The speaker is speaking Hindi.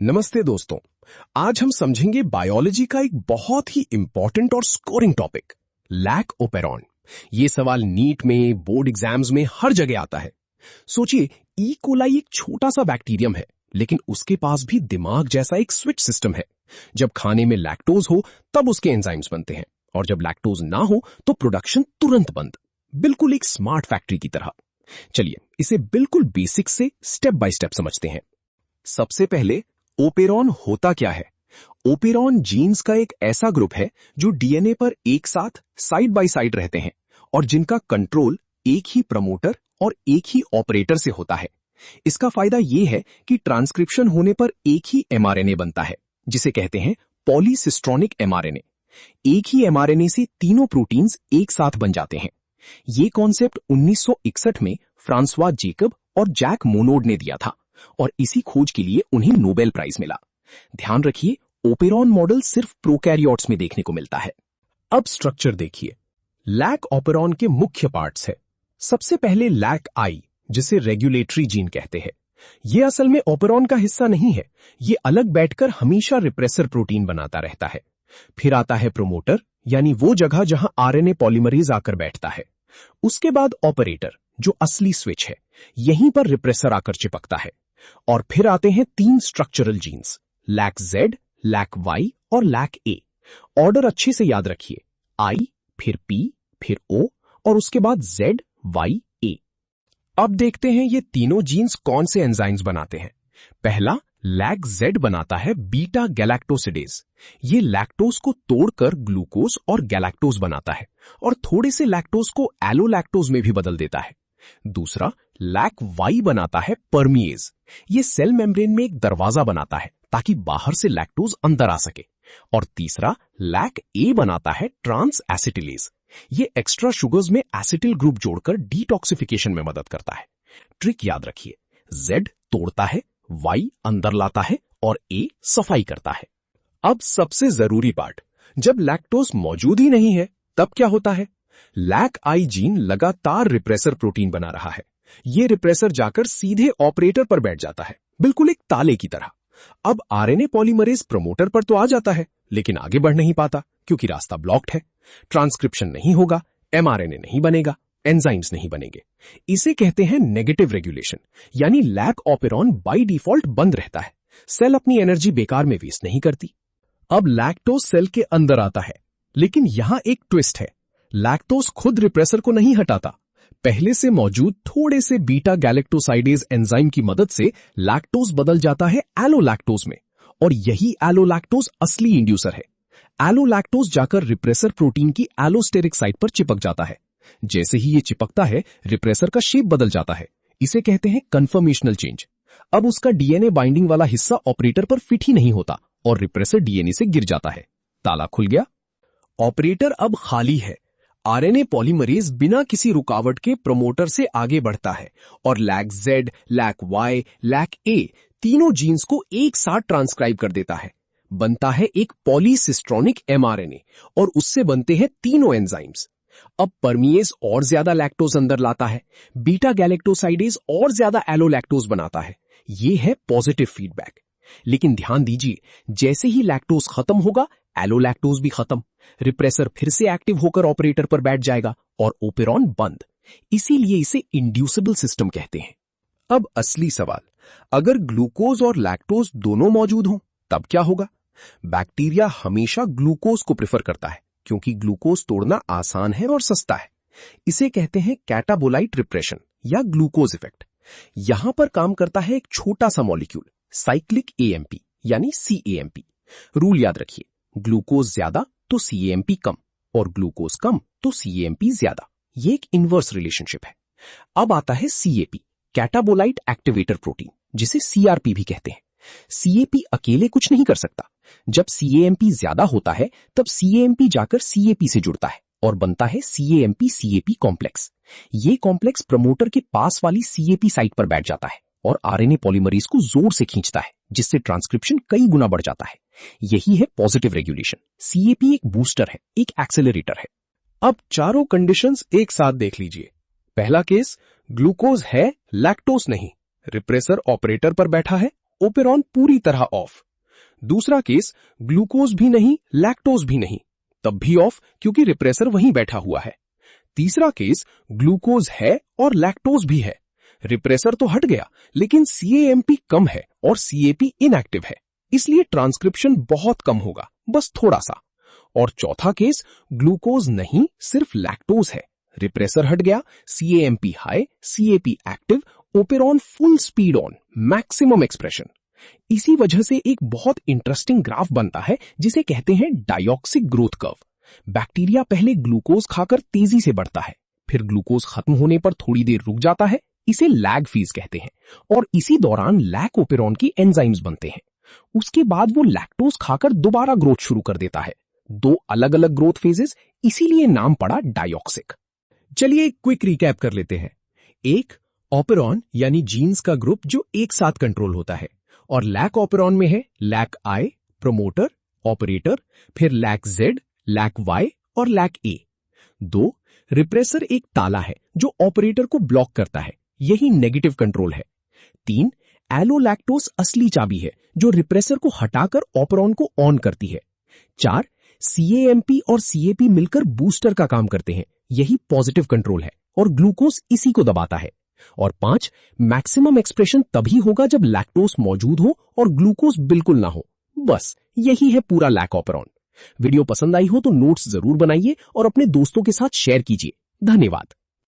नमस्ते दोस्तों। आज हम समझेंगे बायोलॉजी का एक बहुत ही इंपॉर्टेंट और स्कोरिंग टॉपिक, लैक ओपेरॉन। ये सवाल नीट में, बोर्ड एग्जाम्स में हर जगह आता है। सोचिए, ई कोलाई एक छोटा सा बैक्टीरियम है, लेकिन उसके पास भी दिमाग जैसा एक स्विच सिस्टम है। जब खाने में लैक्टोज हो तब उसके एंजाइम्स बनते हैं, और जब लैक्टोज ना हो तो प्रोडक्शन तुरंत बंद। बिल्कुल एक स्मार्ट फैक्ट्री की तरह। चलिए इसे बिल्कुल बेसिक से स्टेप बाय स्टेप समझते हैं। सबसे पहले ओपेरॉन होता क्या है? ओपेरॉन जीन्स का एक ऐसा ग्रुप है जो डीएनए पर एक साथ साइड बाय साइड रहते हैं और जिनका कंट्रोल एक ही प्रमोटर और एक ही ऑपरेटर से होता है। इसका फायदा यह है कि ट्रांसक्रिप्शन होने पर एक ही एमआरएनए बनता है, जिसे कहते हैं पॉलीसिस्ट्रॉनिक एमआरएनए। एक ही एमआरएनए से तीनों प्रोटीन्स एक साथ बन जाते हैं। ये कॉन्सेप्ट 1961 में फ्रांसवा जेकब और जैक मोनोड ने दिया था, और इसी खोज के लिए उन्हें नोबेल प्राइज मिला। ध्यान रखिए, ओपेरॉन मॉडल सिर्फ प्रोकैरियोट्स में देखने को मिलता है। अब स्ट्रक्चर देखिए। लैक ओपेरॉन के मुख्य पार्ट्स है। सबसे पहले लैक आई, जिसे रेगुलेटरी जीन कहते हैं। यह असल में ओपेरॉन का हिस्सा नहीं है, यह अलग बैठकर हमेशा रिप्रेसर प्रोटीन बनाता रहता है। फिर आता है प्रोमोटर, यानी वो जगह जहां आरएनए पॉलीमरेज आकर बैठता है। उसके बाद ऑपरेटर, जो असली स्विच है, यहीं पर रिप्रेसर आकर चिपकता है। और फिर आते हैं 3 structural genes, lac Z, lac Y और लैक ए। ऑर्डर अच्छे से याद रखिए, आई, फिर पी, फिर ओ और उसके बाद जेड, वाई, ए। अब देखते हैं ये तीनों जीन्स कौन से एंजाइम्स बनाते हैं। पहला लैक जेड बनाता है बीटा गैलेक्टोसिडेज। ये लैक्टोज को तोड़कर ग्लूकोज और गैलेक्टोज बनाता है और थोड़े से लैक्टोज को एलोलैक्टोज में भी बदल देता है। दूसरा लैक वाई बनाता है परमिएज। ये सेल मेम्ब्रेन में एक दरवाजा बनाता है ताकि बाहर से लैक्टोज अंदर आ सके। और तीसरा लैक ए बनाता है ट्रांस एसिटिलेज। ये एक्स्ट्रा शुगर्स में एसिटिल ग्रुप जोड़कर डिटॉक्सिफिकेशन में मदद करता है। ट्रिक याद रखिए, जेड तोड़ता है, वाई अंदर लाता है और ए सफाई करता है। अब सबसे जरूरी पार्ट, जब लैक्टोज मौजूद ही नहीं है तब क्या होता है? लैक आई जीन लगातार रिप्रेसर प्रोटीन बना रहा है। ये रिप्रेसर जाकर सीधे ऑपरेटर पर बैठ जाता है, बिल्कुल एक ताले की तरह। अब आरएनए पॉलीमरेज प्रमोटर पर तो आ जाता है, लेकिन आगे बढ़ नहीं पाता क्योंकि रास्ता ब्लॉक्ड है। ट्रांसक्रिप्शन नहीं होगा, एमआरएनए नहीं बनेगा, एंजाइम्स नहीं बनेंगे। इसे कहते हैं नेगेटिव रेगुलेशन, यानी लैक ओपेरॉन बाय डिफॉल्ट बंद रहता है। सेल अपनी एनर्जी बेकार में वेस्ट नहीं करती। अब लैक्टोज सेल के अंदर आता है, लेकिन यहां एक ट्विस्ट है। लैक्टोज खुद रिप्रेसर को नहीं हटाता। पहले से मौजूद थोड़े से बीटा गैलेक्टोसाइडेज एंजाइम की मदद से लैक्टोज बदल जाता है एलोलैक्टोज में, और यही एलोलैक्टोज असली इंड्यूसर है। एलोलैक्टोज जाकर रिप्रेसर प्रोटीन की एलोस्टेरिक साइट पर चिपक जाता है। जैसे ही ये चिपकता है, रिप्रेसर का शेप बदल जाता है। इसे कहते हैं कन्फर्मेशनल चेंज। अब उसका डीएनए बाइंडिंग वाला हिस्सा ऑपरेटर पर फिट ही नहीं होता और रिप्रेसर डीएनए से गिर जाता है। ताला खुल गया। ऑपरेटर अब खाली है। आरएनए पॉलीमरेज बिना किसी रुकावट के प्रमोटर से आगे बढ़ता है और lac Z, lac Y, lac A तीनों जीन्स को एक साथ ट्रांसक्राइब कर देता है। बनता है एक पॉलीसिस्ट्रॉनिक एमआरएनए और उससे बनते हैं तीनों एंजाइम्स। अब परमिएज और ज्यादा लैक्टोज अंदर लाता है, बीटा गैलेक्टोसाइडेज और ज्यादा एलोलैक्टोज बनाता है। ये है पॉजिटिव फीडबैक। लेकिन ध्यान दीजिए, जैसे ही लैक्टोज खत्म होगा, एलोलैक्टोज भी खत्म। रिप्रेसर फिर से एक्टिव होकर ऑपरेटर पर बैठ जाएगा और ओपेरॉन बंद। इसीलिए इसे इंड्यूसिबल सिस्टम कहते हैं। अब असली सवाल, अगर ग्लूकोज और लैक्टोज दोनों मौजूद हों तब क्या होगा? बैक्टीरिया हमेशा ग्लूकोज को प्रेफर करता है क्योंकि ग्लूकोज तोड़ना आसान है और सस्ता है। इसे कहते हैं कैटाबोलाइट रिप्रेशन या ग्लूकोज इफेक्ट। यहां पर काम करता है एक छोटा सा मॉलिक्यूल, साइक्लिक एएमपी यानी सीएएमपी। रूल याद रखिए, ग्लूकोज ज्यादा तो सीएएमपी कम और ग्लूकोज कम तो सीएएमपी ज्यादा। ये एक इनवर्स रिलेशनशिप है। अब आता है सीएपी, कैटाबोलाइट एक्टिवेटर प्रोटीन, जिसे सीआरपी भी कहते हैं। सीएपी अकेले कुछ नहीं कर सकता। जब सीएएमपी ज्यादा होता है तब सीएएमपी जाकर सीएपी से जुड़ता है और बनता है सीएएमपी सीएपी कॉम्प्लेक्स। ये कॉम्प्लेक्स प्रमोटर के पास वाली सीएपी साइट पर बैठ जाता है और आरएनए पॉलीमरेज को जोर से खींचता है, जिससे ट्रांसक्रिप्शन कई गुना बढ़ जाता है। यही है पॉजिटिव रेगुलेशन। सीएपी एक बूस्टर है, एक एक्सेलरेटर है। अब चारों कंडीशंस एक साथ देख लीजिए। पहला केस, ग्लूकोज है, लैक्टोज नहीं। रिप्रेसर ऑपरेटर पर बैठा है, ओपेरॉन पूरी तरह ऑफ। दूसरा केस, ग्लूकोज भी नहीं, लैक्टोज भी नहीं, तब भी ऑफ क्योंकि रिप्रेसर वहीं बैठा हुआ है। तीसरा केस, ग्लूकोज है और लैक्टोज भी है, रिप्रेसर तो हट गया लेकिन CAMP कम है और CAP इनएक्टिव है, इसलिए ट्रांसक्रिप्शन बहुत कम होगा, बस थोड़ा सा। और चौथा केस, ग्लूकोज नहीं, सिर्फ लैक्टोज है, रिप्रेसर हट गया, CAMP high, CAP active, operon full speed on, maximum expression. इसी वजह से एक बहुत इंटरेस्टिंग ग्राफ बनता है जिसे कहते हैं डायोक्सिक ग्रोथ कर्व। बैक्टीरिया पहले ग्लूकोज खाकर तेजी से बढ़ता है, फिर ग्लूकोज खत्म होने पर थोड़ी देर रुक जाता है, इसे लैग फेज कहते हैं, और इसी दौरान लैक ओपेरॉन की एंजाइम्स बनते हैं। उसके बाद वो लैक्टोज खाकर दोबारा ग्रोथ शुरू कर देता है। 2 अलग अलग ग्रोथ फेजेस, इसीलिए नाम पड़ा डायोक्सिक। चलिए एक क्विक रिकैप कर लेते हैं। एक, ऑपेरॉन यानी जीन्स का ग्रुप जो एक साथ कंट्रोल होता है, और लैक ऑपेरॉन में है लैक आई, प्रोमोटर, ऑपरेटर, फिर लैक जेड, लैक वाई और लैक ए। 2, रिप्रेसर एक ताला है जो ऑपरेटर को ब्लॉक करता है, यही नेगेटिव कंट्रोल है। 3, एलोलैक्टोज असली चाबी है जो रिप्रेसर को हटाकर ऑपेरॉन को ऑन करती है। 4, CAMP और CAP मिलकर बूस्टर का काम करते हैं, यही पॉजिटिव कंट्रोल है, और ग्लूकोज इसी को दबाता है। और 5, मैक्सिमम एक्सप्रेशन तभी होगा जब लैक्टोज मौजूद हो और ग्लूकोज बिल्कुल ना हो। बस यही है पूरा लैक ऑपेरॉन। वीडियो पसंद आई हो तो नोट्स जरूर बनाइए और अपने दोस्तों के साथ शेयर कीजिए। धन्यवाद।